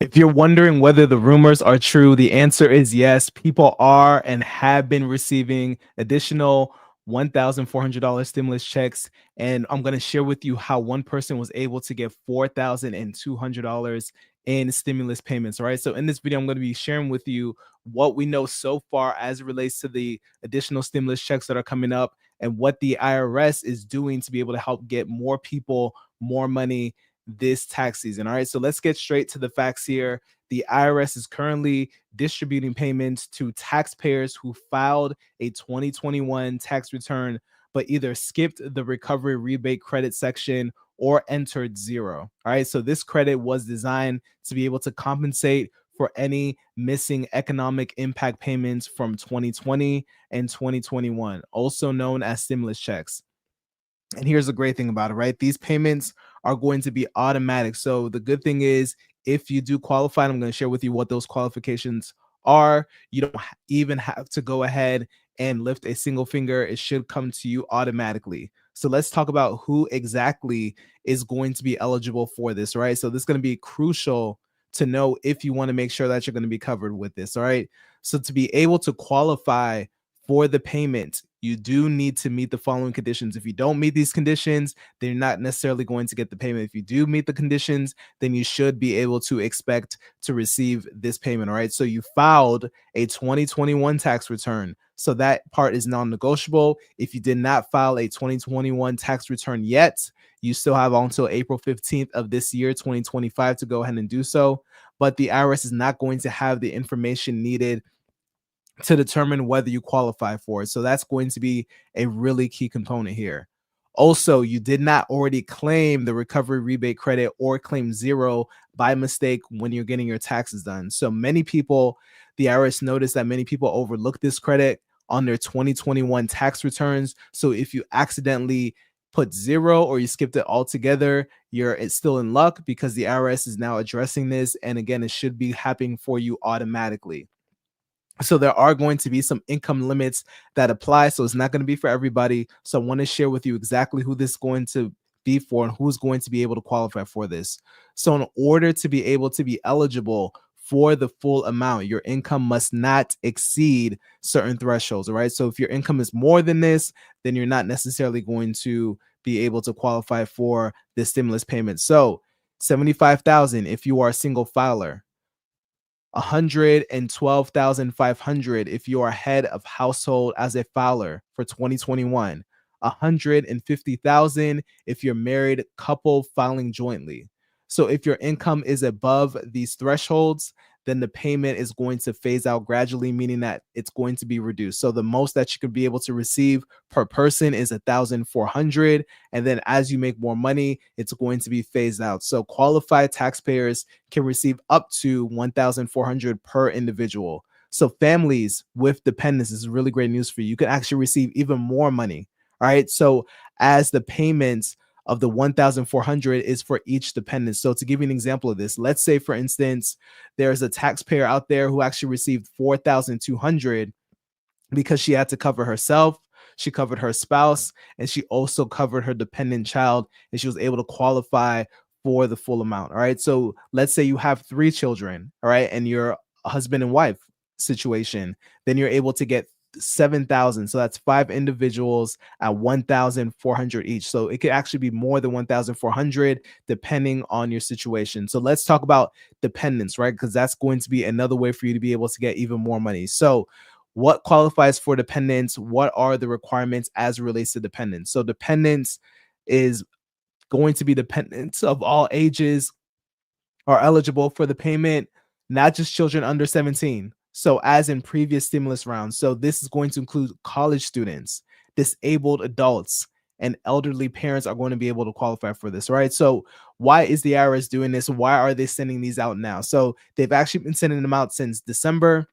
If you're wondering whether the rumors are true, the answer is yes. People are and have been receiving additional $1,400 stimulus checks. And I'm going to share with you how one person was able to get $4,200 in stimulus payments. All right. So, in this video, I'm going to be sharing with you what we know so far as it relates to the additional stimulus checks that are coming up and what the IRS is doing to be able to help get more people more money this tax season. All right, so let's get straight to the facts here. The IRS is currently distributing payments to taxpayers who filed a 2021 tax return but either skipped the recovery rebate credit section or entered zero. All right, so this credit was designed to be able to compensate for any missing economic impact payments from 2020 and 2021, also known as stimulus checks. And here's the great thing about it, right? These payments are going to be automatic. So the good thing is, if you do qualify, I'm going to share with you what those qualifications are. You don't even have to go ahead and lift a single finger. It should come to you automatically. So let's talk about who exactly is going to be eligible for this, right? So this is going to be crucial to know if you want to make sure that you're going to be covered with this, all right? So to be able to qualify for the payment, you do need to meet the following conditions. If you don't meet these conditions, then you're not necessarily going to get the payment. If you do meet the conditions, then you should be able to expect to receive this payment. All right. So you filed a 2021 tax return. So that part is non-negotiable. If you did not file a 2021 tax return yet, you still have until April 15th of this year, 2025, to go ahead and do so. But the IRS is not going to have the information needed to determine whether you qualify for it. So that's going to be a really key component here. Also, you did not already claim the recovery rebate credit or claim zero by mistake when you're getting your taxes done. So many people, the IRS noticed that many people overlook this credit on their 2021 tax returns. So if you accidentally put zero or you skipped it altogether, it's still in luck because the IRS is now addressing this. And again, it should be happening for you automatically. So there are going to be some income limits that apply. So it's not going to be for everybody. So I want to share with you exactly who this is going to be for and who's going to be able to qualify for this. So in order to be able to be eligible for the full amount, your income must not exceed certain thresholds. All right. So if your income is more than this, then you're not necessarily going to be able to qualify for the stimulus payment. So 75,000 if you are a single filer, 112,500 if you are head of household as a filer for 2021, 150,000 if you're married couple filing jointly. So if your income is above these thresholds, then the payment is going to phase out gradually, meaning that it's going to be reduced. So the most that you could be able to receive per person is 1,400, and then as you make more money, it's going to be phased out. So qualified taxpayers can receive up to 1,400 per individual. So families with dependents is really great news for you. You can actually receive even more money. All right. So as the payments of the 1,400 is for each dependent. So to give you an example of this, let's say, for instance, there's a taxpayer out there who actually received 4,200 because she had to cover herself, she covered her spouse, and she also covered her dependent child, and she was able to qualify for the full amount. All right. So let's say you have 3 children, all right, and you're a husband and wife situation, then you're able to get 7,000. So that's 5 individuals at 1,400 each. So it could actually be more than 1,400 depending on your situation. So let's talk about dependents, right? Because that's going to be another way for you to be able to get even more money. So what qualifies for dependents? What are the requirements as it relates to dependents? So dependents is going to be dependents of all ages are eligible for the payment, not just children under 17. So as in previous stimulus rounds. So this is going to include college students, disabled adults, and elderly parents are going to be able to qualify for this, right? So why is the IRS doing this? Why are they sending these out now? So they've actually been sending them out since December.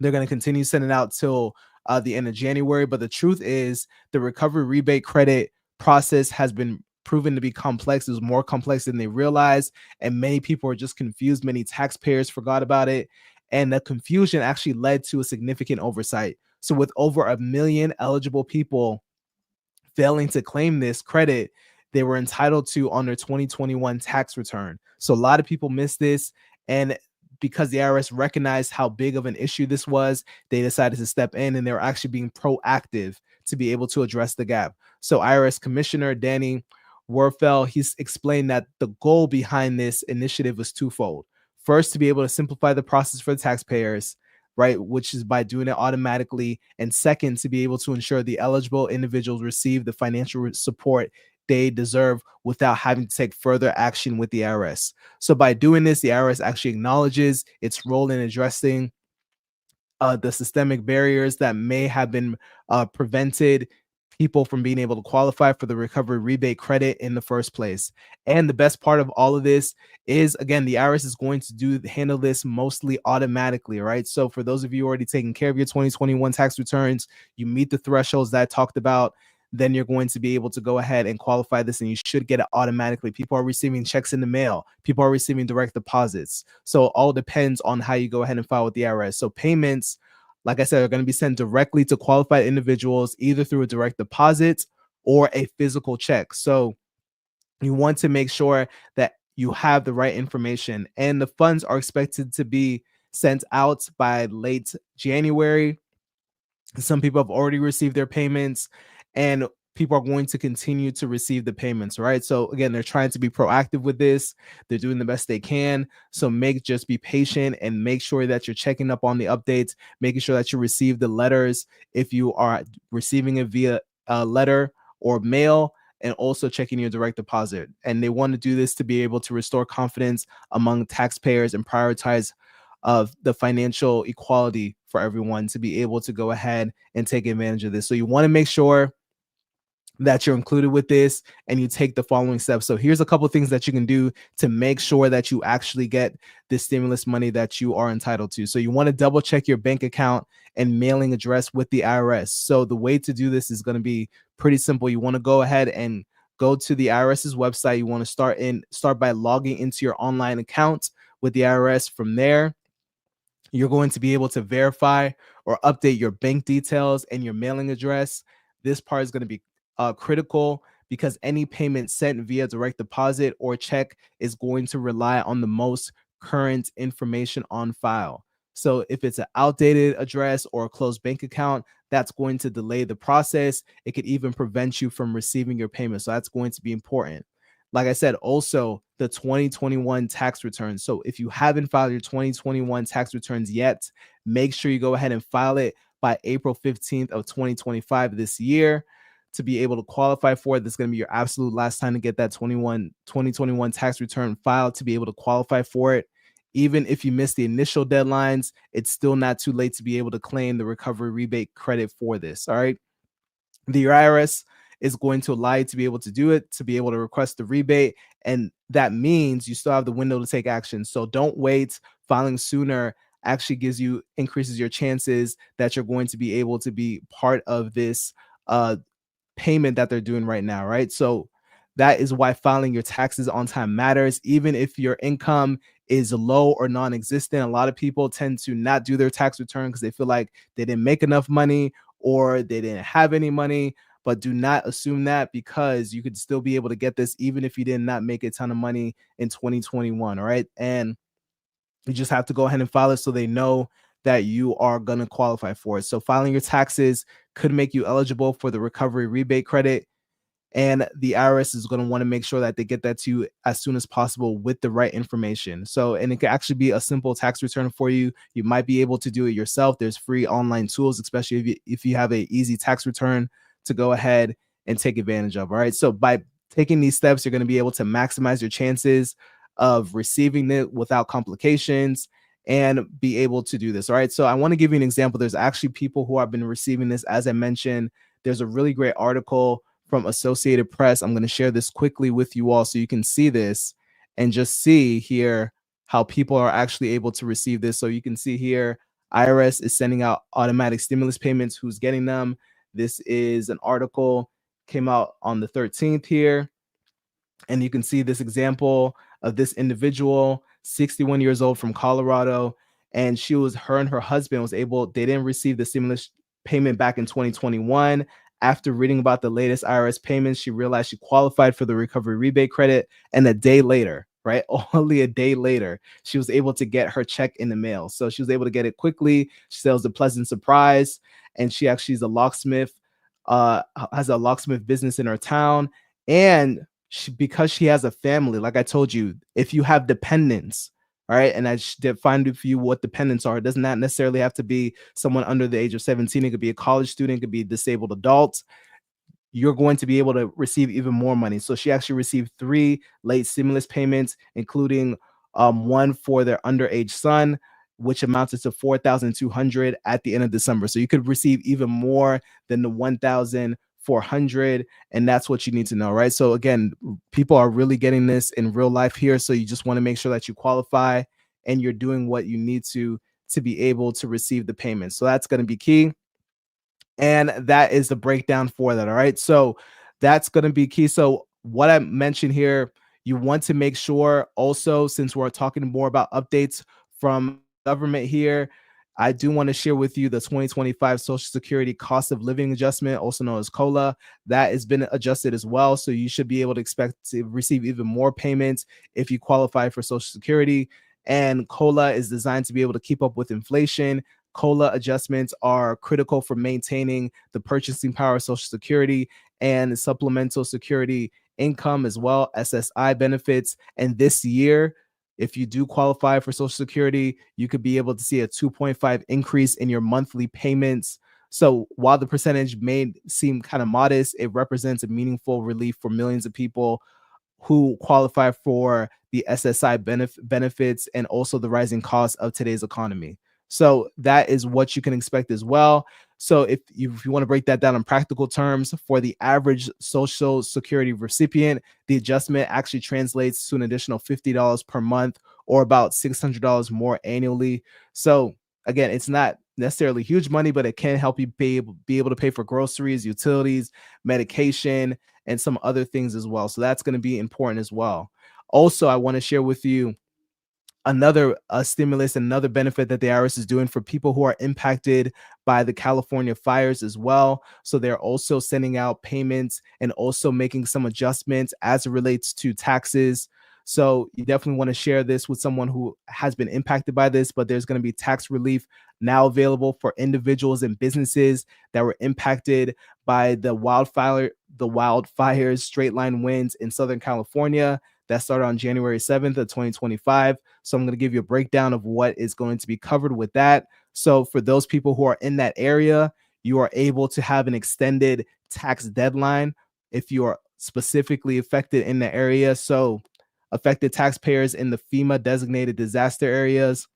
They're going to continue sending out till the end of January. But the truth is the recovery rebate credit process has been proven to be complex. It was more complex than they realized. And many people are just confused. Many taxpayers forgot about it. And the confusion actually led to a significant oversight. So with over 1 million eligible people failing to claim this credit they were entitled to on their 2021 tax return. So a lot of people missed this. And because the IRS recognized how big of an issue this was, they decided to step in, and they were actually being proactive to be able to address the gap. So IRS Commissioner Danny Werfel, he's explained that the goal behind this initiative was twofold. First, to be able to simplify the process for the taxpayers, right, which is by doing it automatically. And second, to be able to ensure the eligible individuals receive the financial support they deserve without having to take further action with the IRS. So by doing this, the IRS actually acknowledges its role in addressing the systemic barriers that may have been prevented people from being able to qualify for the recovery rebate credit in the first place. And the best part of all of this is, again, the IRS is going to handle this mostly automatically, right? So for those of you already taking care of your 2021 tax returns, you meet the thresholds that I talked about, then you're going to be able to go ahead and qualify this, and you should get it automatically. People are receiving checks in the mail. People are receiving direct deposits. So it all depends on how you go ahead and file with the IRS. So payments, like I said, are going to be sent directly to qualified individuals, either through a direct deposit or a physical check. So you want to make sure that you have the right information, and the funds are expected to be sent out by late January. Some people have already received their payments, and people are going to continue to receive the payments, right? So again, they're trying to be proactive with this. They're doing the best they can. So just be patient and make sure that you're checking up on the updates, making sure that you receive the letters if you are receiving it via letter or mail, and also checking your direct deposit. And they want to do this to be able to restore confidence among taxpayers and prioritize of the financial equality for everyone to be able to go ahead and take advantage of this. So you want to make sure that you're included with this, and you take the following steps. So here's a couple of things that you can do to make sure that you actually get the stimulus money that you are entitled to. So you want to double check your bank account and mailing address with the IRS. So the way to do this is going to be pretty simple. You want to go ahead and go to the IRS's website. You want to start by logging into your online account with the IRS. From there, you're going to be able to verify or update your bank details and your mailing address. This part is going to be critical, because any payment sent via direct deposit or check is going to rely on the most current information on file. So if it's an outdated address or a closed bank account, that's going to delay the process. It could even prevent you from receiving your payment. So that's going to be important. Like I said, also the 2021 tax returns. So if you haven't filed your 2021 tax returns yet, make sure you go ahead and file it by April 15th of 2025 this year to be able to qualify for it. This is going to be your absolute last time to get that 2021 tax return filed to be able to qualify for it. Even if you miss the initial deadlines, it's still not too late to be able to claim the recovery rebate credit for this. All right. The IRS is going to allow you to be able to do it, to be able to request the rebate. And that means you still have the window to take action. So don't wait. Filing sooner actually increases your chances that you're going to be able to be part of this payment that they're doing right now, right? So that is why filing your taxes on time matters. Even if your income is low or non-existent, a lot of people tend to not do their tax return because they feel like they didn't make enough money or they didn't have any money. But do not assume that, because you could still be able to get this even if you did not make a ton of money in 2021. All right. And you just have to go ahead and file it so they know that you are going to qualify for it. So filing your taxes could make you eligible for the recovery rebate credit. And the IRS is going to want to make sure that they get that to you as soon as possible with the right information. So, and it could actually be a simple tax return for you. You might be able to do it yourself. There's free online tools, especially if you have an easy tax return to go ahead and take advantage of. All right. So by taking these steps, you're going to be able to maximize your chances of receiving it without complications and be able to do this. All right. So I want to give you an example. There's actually people who have been receiving this. As I mentioned, there's a really great article from Associated Press. I'm going to share this quickly with you all so you can see this and just see here how people are actually able to receive this. So you can see here, IRS is sending out automatic stimulus payments. Who's getting them? This is an article, came out on the 13th here. And you can see this example of this individual, 61 years old, from Colorado. And her and her husband they didn't receive the stimulus payment back in 2021. After reading about the latest IRS payments, she realized she qualified for the recovery rebate credit. And a day later, right? Only a day later, she was able to get her check in the mail. So she was able to get it quickly. She said it was a pleasant surprise. And she actually is a locksmith, has a locksmith business in her town. And because she has a family, like I told you, if you have dependents, all right, and I defined for you what dependents are. It does not necessarily have to be someone under the age of 17. It could be a college student, it could be a disabled adult. You're going to be able to receive even more money. So she actually received 3 late stimulus payments, including one for their underage son, which amounted to 4,200 at the end of December. So you could receive even more than the 1,400, and that's what you need to know, right? So again, people are really getting this in real life here. So you just want to make sure that you qualify and you're doing what you need to be able to receive the payment. So that's going to be key. And that is the breakdown for that. All right. So that's going to be key. So, what I mentioned here, you want to make sure also, since we're talking more about updates from government here, I do want to share with you the 2025 Social Security Cost of Living Adjustment, also known as COLA. That has been adjusted as well. So, you should be able to expect to receive even more payments if you qualify for Social Security. And COLA is designed to be able to keep up with inflation. COLA adjustments are critical for maintaining the purchasing power of Social Security and supplemental security income as well, SSI benefits. And this year, if you do qualify for Social Security, you could be able to see a 2.5 increase in your monthly payments. So while the percentage may seem kind of modest, it represents a meaningful relief for millions of people who qualify for the SSI benefits and also the rising costs of today's economy. So that is what you can expect as well. So if you want to break that down in practical terms, for the average Social Security recipient, the adjustment actually translates to an additional $50 per month or about $600 more annually. So again, it's not necessarily huge money, but it can help you be able to pay for groceries, utilities, medication, and some other things as well. So that's going to be important as well. Also, I want to share with you another stimulus, another benefit that the IRS is doing for people who are impacted by the California fires as well. So they're also sending out payments and also making some adjustments as it relates to taxes. So you definitely want to share this with someone who has been impacted by this, but there's going to be tax relief now available for individuals and businesses that were impacted by the wildfires, straight line winds in Southern California that started on January 7th of 2025. So I'm going to give you a breakdown of what is going to be covered with that. So for those people who are in that area, you are able to have an extended tax deadline if you are specifically affected in the area. So affected taxpayers in the FEMA designated disaster areas,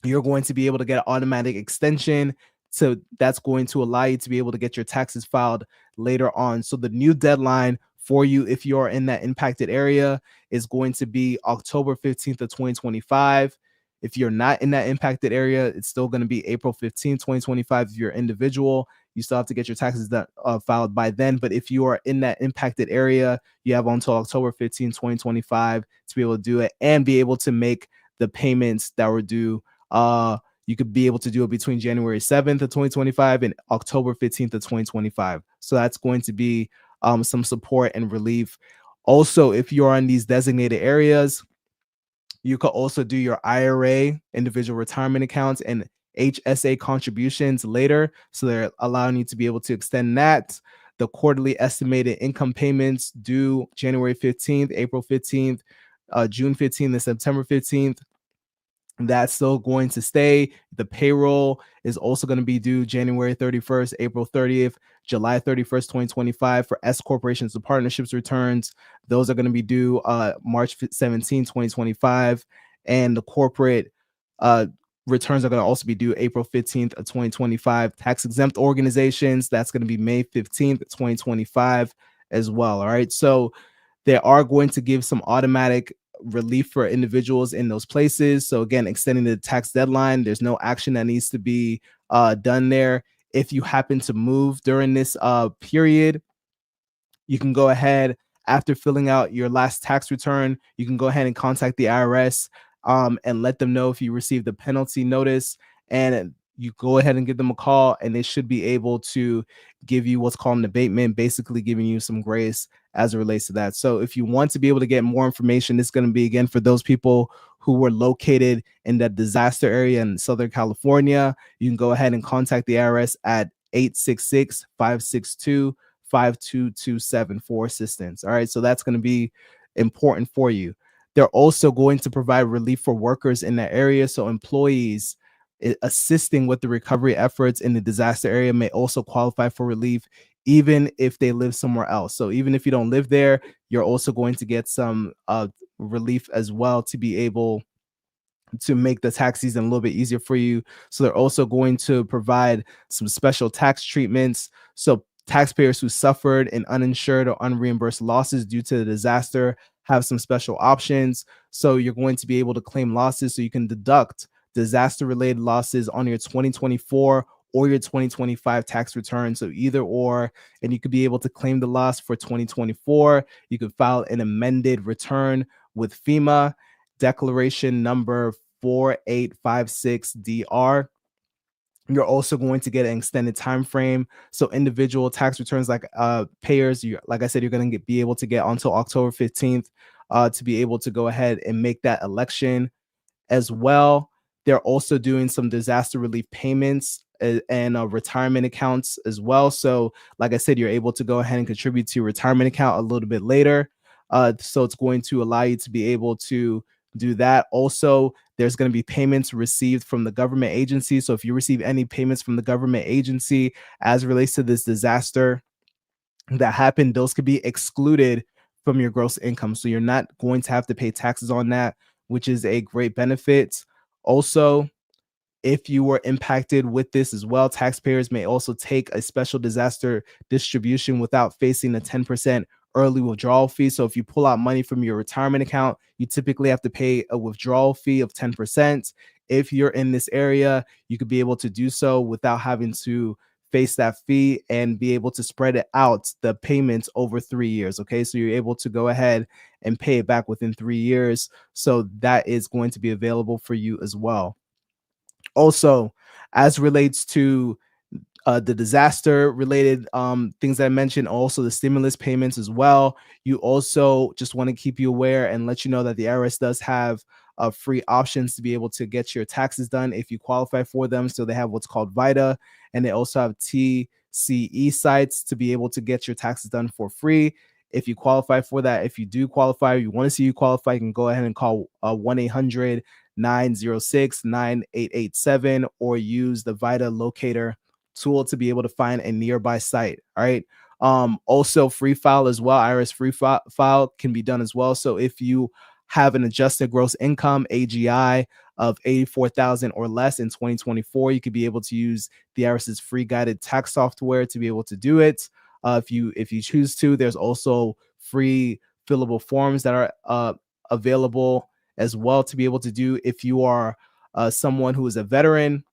you're going to be able to get an automatic extension. So that's going to allow you to be able to get your taxes filed later on. So the new deadline for you, if you're in that impacted area, is going to be October 15th of 2025. If you're not in that impacted area, it's still going to be April 15th, 2025. If you're individual, you still have to get your taxes done, filed by then. But if you are in that impacted area, you have until October 15th, 2025 to be able to do it and be able to make the payments that were due. You could be able to do it between January 7th of 2025 and October 15th of 2025. So that's going to be some support and relief. Also, if you're in these designated areas, you could also do your IRA, individual retirement accounts, and HSA contributions later. So they're allowing you to be able to extend that. The quarterly estimated income payments due January 15th, April 15th, June 15th, and September 15th. That's still going to stay. The payroll is also going to be due January 31st, April 30th, July 31st, 2025 for S corporations and partnerships returns. Those are going to be due March 17, 2025. And the corporate returns are going to also be due April 15th of 2025. Tax exempt organizations, that's going to be May 15th, 2025 as well. All right. So they are going to give some automatic relief for individuals in those places. So again, extending the tax deadline, there's no action that needs to be done there. If you happen to move during this period, you can go ahead after filling out your last tax return. You can go ahead and contact the IRS and let them know if you received the penalty notice. And you go ahead and give them a call, and they should be able to give you what's called an abatement, basically giving you some grace as it relates to that. So if you want to be able to get more information, it's going to be again for those people who were located in that disaster area in Southern California. You can go ahead and contact the IRS at 866-562-5227 for assistance. All right, so that's going to be important for you. They're also going to provide relief for workers in that area. So employees assisting with the recovery efforts in the disaster area may also qualify for relief, even if they live somewhere else. So even if you don't live there, you're also going to get some relief as well to be able to make the tax season a little bit easier for you. So they're also going to provide some special tax treatments. So taxpayers who suffered in uninsured or unreimbursed losses due to the disaster have some special options. So you're going to be able to claim losses, so you can deduct disaster related losses on your 2024 or your 2025 tax return. So either or, and you could be able to claim the loss for 2024. You could file an amended return with FEMA, declaration number 4856DR. You're also going to get an extended time frame. So individual tax returns, like payers, like I said, you're going to be able to get until October 15th to be able to go ahead and make that election as well. They're also doing some disaster relief payments and retirement accounts as well. So like I said, you're able to go ahead and contribute to your retirement account a little bit later. So it's going to allow you to be able to do that. Also, there's going to be payments received from the government agency. So if you receive any payments from the government agency as it relates to this disaster that happened, those could be excluded from your gross income. So you're not going to have to pay taxes on that, which is a great benefit. Also, if you were impacted with this as well, taxpayers may also take a special disaster distribution without facing a 10% early withdrawal fee. So if you pull out money from your retirement account, you typically have to pay a withdrawal fee of 10%. If you're in this area, you could be able to do so without having to face that fee and be able to spread it out, the payments over 3 years. Okay, so you're able to go ahead and pay it back within 3 years. So that is going to be available for you as well. Also, as relates to the disaster related things that I mentioned, also the stimulus payments as well. You also just want to keep you aware and let you know that the IRS does have free options to be able to get your taxes done if you qualify for them. So they have what's called VITA, and they also have TCE sites to be able to get your taxes done for free. If you qualify for that, if you do qualify, you want to see you qualify, you can go ahead and call 1-800-906-9887 or use the VITA locator tool to be able to find a nearby site. All right. Also free file as well. IRS free file can be done as well. So if you have an adjusted gross income AGI of 84,000 or less in 2024, you could be able to use the IRS's free guided tax software to be able to do it. If you choose to, there's also free fillable forms that are available as well to be able to do. If you are someone who is a veteran,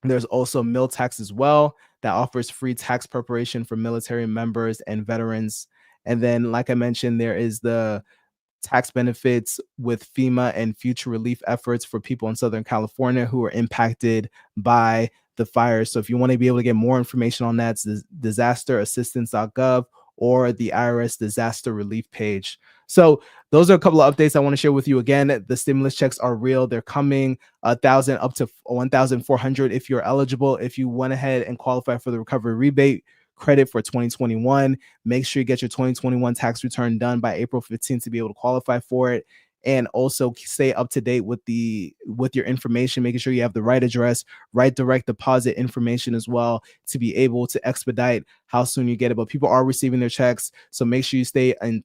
there's also Mil Tax as well that offers free tax preparation for military members and veterans. And then, like I mentioned, there is the tax benefits with FEMA and future relief efforts for people in Southern California who are impacted by the fires. So if you want to be able to get more information on that, it's disasterassistance.gov or the IRS disaster relief page. So those are a couple of updates I want to share with you. Again, the stimulus checks are real. They're coming 1,000 up to 1,400 if you're eligible. If you went ahead and qualify for the recovery rebate credit for 2021, make sure you get your 2021 tax return done by April 15th to be able to qualify for it. And also stay up to date with your information, making sure you have the right address, right direct deposit information as well to be able to expedite how soon you get it. But people are receiving their checks, so make sure you stay in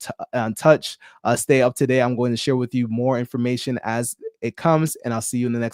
touch, stay up to date. I'm going to share with you more information as it comes, and I'll see you in the next